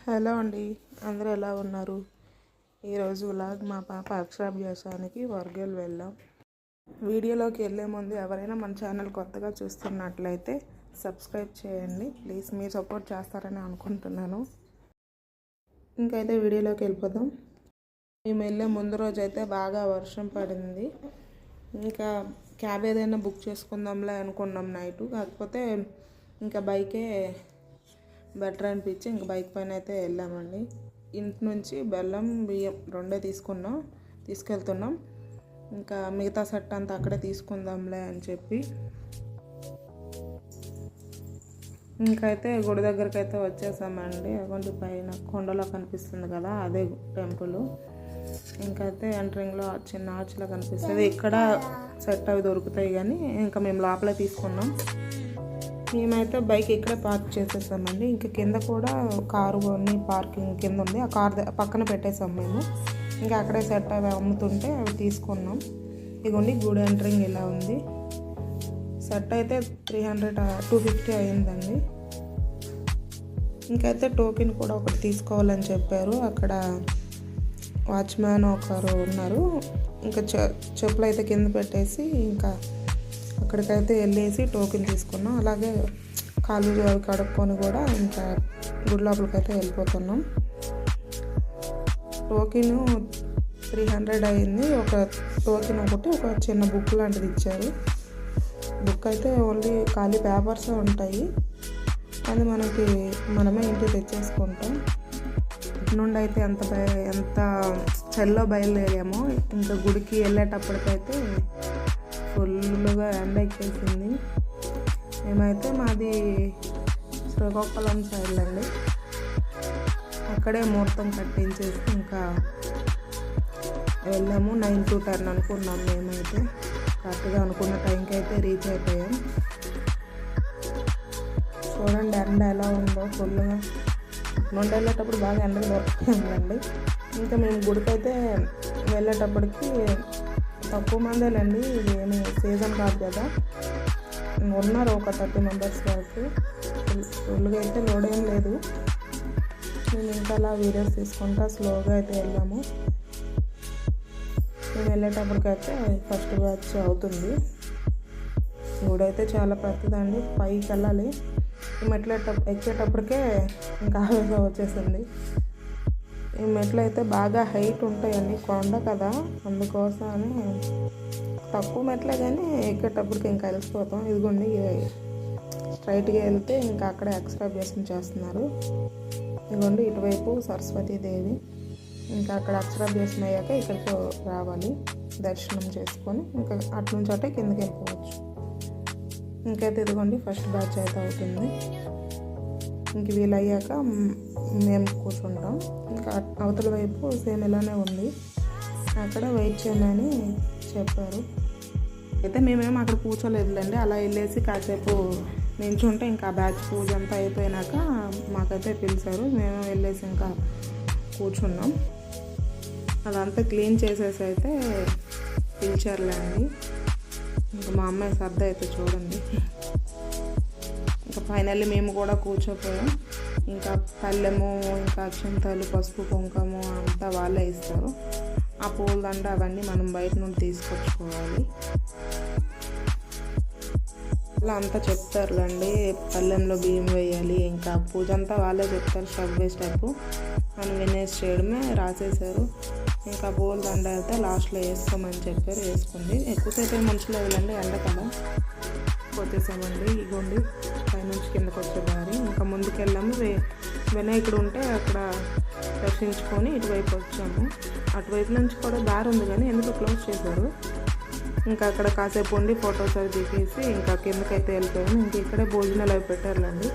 Hello అండి, అందరూ ఎలా ఉన్నారు? ఈరోజు వ్లాగ్ మా పాప అక్షరాభ్యాసానికి వర్గల్ వెళ్ళాం. వీడియోలోకి వెళ్ళే ముందు ఎవరైనా మన ఛానల్ కొత్తగా చూస్తున్నట్లయితే సబ్స్క్రైబ్ చేయండి ప్లీజ్. మీరు సపోర్ట్ చేస్తారని అనుకుంటున్నాను. ఇంకైతే వీడియోలోకి వెళ్ళిపోదాం. మేము వెళ్ళే ముందు రోజు అయితే బాగా వర్షం పడింది. ఇంకా క్యాబ్ ఏదైనా బుక్ చేసుకుందాంలే అనుకున్నాం నైట్. కాకపోతే ఇంకా బైకే బెటర్ అనిపించి ఇంక బైక్ పైన అయితే వెళ్ళామండి. ఇంటి నుంచి బెల్లం బియ్యం రెండే తీసుకెళ్తున్నాం. ఇంకా మిగతా సెట్ అంతా అక్కడే తీసుకుందాంలే అని చెప్పి ఇంకైతే గుడి దగ్గరికి అయితే వచ్చేసామండి. అటువంటి పైన కొండలో కనిపిస్తుంది కదా, అదే టెంపుల్. ఇంకైతే ఎంట్రింగ్లో చిన్న ఆర్చ్లో కనిపిస్తుంది. ఇక్కడ సెట్ అవి దొరుకుతాయి కానీ ఇంకా మేము లోపలే తీసుకున్నాం. మేమైతే బైక్ ఇక్కడే పార్క్ చేసేసామండి. ఇంకా కింద కూడా కారు కొన్ని పార్కింగ్ కింద ఉంది. ఆ కార్ పక్కన పెట్టేసాం మేము. ఇంకా అక్కడే సెట్ అవి అమ్ముతుంటే అవి తీసుకున్నాం. ఇదిగోండి గుడి ఎంట్రింగ్ ఇలా ఉంది. సెట్ అయితే 250 అయిందండి. ఇంకైతే టోకెన్ కూడా ఒకటి తీసుకోవాలని చెప్పారు. అక్కడ వాచ్మ్యాన్ ఒకరు ఉన్నారు. ఇంకా చెప్పులు అయితే కింద పెట్టేసి ఇంకా అక్కడికైతే వెళ్ళేసి టోకెన్ తీసుకున్నాం. అలాగే కాళ్ళు అవి కడుక్కొని కూడా ఇంకా గుడి లోపలికి అయితే వెళ్ళిపోతున్నాం. టోకెన్ 300 అయింది. ఒక టోకెన్ ఒకటి ఒక చిన్న బుక్ లాంటిది ఇచ్చారు. బుక్ అయితే ఓన్లీ ఖాళీ పేపర్స్ ఉంటాయి. అది మనమే ఇంటికి తెచ్చేసుకుంటాం. ఇటు నుండి అయితే ఎంత చలిలో బయలుదేరామో ఇంకా గుడికి వెళ్ళేటప్పటికైతే ఫుల్గా ఎండ ఎక్కేసింది. మేమైతే మాది శ్రీకాకుళం సైడ్ అండి. అక్కడే ముహూర్తం కట్టించేసి ఇంకా వెళ్ళాము. 9 to 10 అనుకున్నాం. మేమైతే కరెక్ట్గా అనుకున్న టైంకి అయితే రీచ్ అయిపోయాం. చూడండి ఎండ ఎలా ఉందో ఫుల్గా. నుండి వెళ్ళేటప్పుడు బాగా ఎండలు దొరుకుతాయండి. ఇంకా మేము గుడికైతే వెళ్ళేటప్పటికి తక్కువ మందేలండి. ఇది ఏమి సీజన్ కాదు కదా, ఉన్నారు ఒక 30 మెంబర్స్ వరకు. ఫుల్గా అయితే లోడ్ ఏం లేదు. మేము ఇంకా అలా వీడియోస్ తీసుకుంటా స్లోగా అయితే వెళ్ళాము. మేము వెళ్ళేటప్పటికైతే ఫస్ట్ బ్యాచ్ అవుతుంది. గుడి అయితే చాలా పెద్దదండి. పైకి వెళ్ళాలి. మెట్లు ఎక్కేటప్పటికే ఇంకా ఆవేశం వచ్చేసింది. ఈ మెట్లు అయితే బాగా హైట్ ఉంటాయండి, కొండ కదా, అందుకోసమని తక్కువ మెట్లే కానీ ఎక్కేటప్పటికి ఇంకా కలిసిపోతాం. ఇదిగోండి స్ట్రైట్గా వెళ్తే ఇంకా అక్కడే అక్షరాభ్యాసం చేస్తున్నారు. ఇదిగోండి ఇటువైపు సరస్వతీదేవి. ఇంకా అక్కడ అక్షరాభ్యాసం అయ్యాక ఇక్కడికి రావాలి దర్శనం చేసుకొని. ఇంకా అటు నుంచి అటే కిందకి వెళ్ళిపోవచ్చు. ఇంకైతే ఇదిగోండి ఫస్ట్ బ్యాచ్ అయితే అవుతుంది. ఇంక వీలు అయ్యాక మేము కూర్చుంటాం. ఇంకా అవతల వైపు సేమ్ ఇలానే ఉంది, అక్కడ వెయిట్ చేయమని చెప్పారు. అయితే మేమేమో అక్కడ కూర్చోలేదులేండి. అలా వెళ్ళేసి కాసేపు నించుంటే ఇంకా బ్యాచ్ పూజ అంతా అయిపోయినాక మాకైతే పిలిచారు. మేము వెళ్ళేసి ఇంకా కూర్చున్నాం. అదంతా క్లీన్ చేసేసి అయితే పిలిచారులేండి. ఇంకా మా అమ్మాయి సర్దా అయితే చూడండి. ఇంకా ఫైనల్లీ మేము కూడా కూర్చోపోయాం. ఇంకా పళ్ళెము, ఇంకా అక్షంతలు, పసుపు, కుంకుమ అంతా వాళ్ళే ఇస్తారు. ఆ పూలదండ అవన్నీ మనం బయట నుండి తీసుకొచ్చుకోవాలి. అలా అంతా చెప్తారులేండి. పళ్ళెంలో బియ్యం వేయాలి, ఇంకా పూజ అంతా వాళ్ళే చెప్తారు స్టెప్ బై స్టెప్. మనం వినేసి చేయడమే, రాసేసారు. ఇంకా పూలదండ అయితే లాస్ట్లో వేసుకోమని చెప్పారు. వేసుకుంది. ఎక్కువసేపు మనుషులు వెళ్ళండి, ఎండ కదా. వచ్చేసామండి. ఇగోండి పైనుంచి కిందకు వచ్చే దారి. ఇంకా ముందుకు వెళ్ళాము. వినాయకుడు ఉంటే అక్కడ దర్శించుకొని ఇటువైపు వచ్చాము. అటువైపు నుంచి కూడా దారి ఉంది కానీ ఎందుకు క్లోజ్ చేశారు. ఇంకా అక్కడ కాసేపు ఉండి ఫొటోస్ అవి దిగేసి ఇంకా కిందకైతే వెళ్ళిపోయాము. ఇంక ఇక్కడే భోజనాలు అవి పెట్టారులేండి.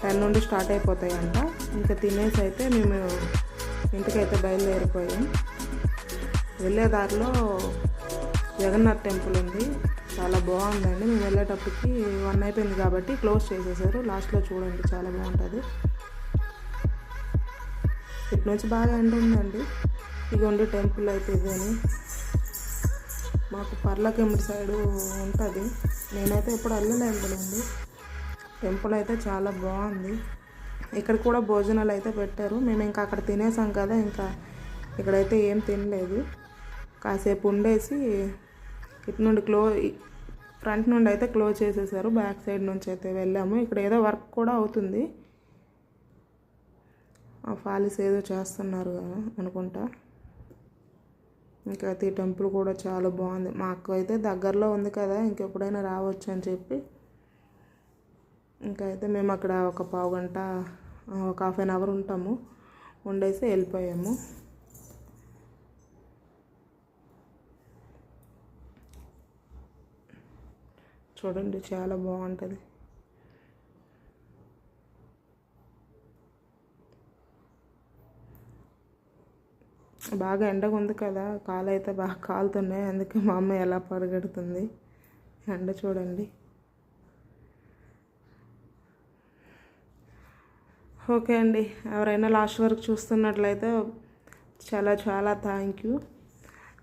10 నుండి స్టార్ట్ అయిపోతాయంట. ఇంకా తినేసి అయితే మేము ఇంటికైతే బయలుదేరిపోయాం. వెళ్ళే దారిలో జగన్నాథ్ టెంపుల్ ఉంది, చాలా బాగుందండి. మేము వెళ్ళేటప్పటికి 1 అయిపోయింది కాబట్టి క్లోజ్ చేసేసారు. లాస్ట్లో చూడండి చాలా బాగుంటుంది. ఇటు నుంచి బాగా ఎండ ఉందండి. ఇదిగోండి టెంపుల్ అయితే ఇదేని. మాకు పర్లకెంబడి సైడు ఉంటుంది. నేనైతే ఎప్పుడు వెళ్ళలేదండి. టెంపుల్ అయితే చాలా బాగుంది. ఇక్కడ కూడా భోజనాలు అయితే పెట్టారు. మేము ఇంకా అక్కడ తినేసాం కదా, ఇంకా ఇక్కడైతే ఏం తినలేదు. కాసేపు ఉండేసి ఇటు నుండి ఫ్రంట్ నుండి అయితే క్లోజ్ చేసేసారు, బ్యాక్ సైడ్ నుంచి అయితే వెళ్ళాము. ఇక్కడ ఏదో వర్క్ కూడా అవుతుంది, ఆ ఫాలిస్ ఏదో చేస్తున్నారు కదా అనుకుంటా. ఇంకా ఈ టెంపుల్ కూడా చాలా బాగుంది. మాకు అయితే దగ్గరలో ఉంది కదా, ఇంకెప్పుడైనా రావచ్చు అని చెప్పి ఇంకా అయితే మేము అక్కడ ఒక పావు గంట ఒక ½ అవర్ ఉంటాము, ఉండేసి వెళ్ళిపోయాము. చూడండి చాలా బాగుంటుంది. బాగా ఎండగా ఉంది కదా, కాలు అయితే బాగా కాలుతున్నాయి. అందుకే మా అమ్మ ఎలా పరిగెడుతుంది, ఎండ చూడండి. ఓకే అండి, ఎవరైనా లాస్ట్ వరకు చూస్తున్నట్లయితే చాలా చాలా థ్యాంక్ యూ.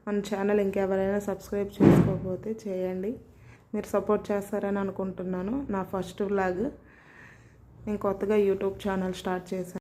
మన ఛానల్ ఇంకెవరైనా సబ్స్క్రైబ్ చేసుకోకపోతే చేయండి, మీరు సపోర్ట్ చేస్తారని అనుకుంటున్నాను. నా ఫస్ట్ వ్లాగ్, నేను కొత్తగా యూట్యూబ్ ఛానల్ స్టార్ట్ చేశాను.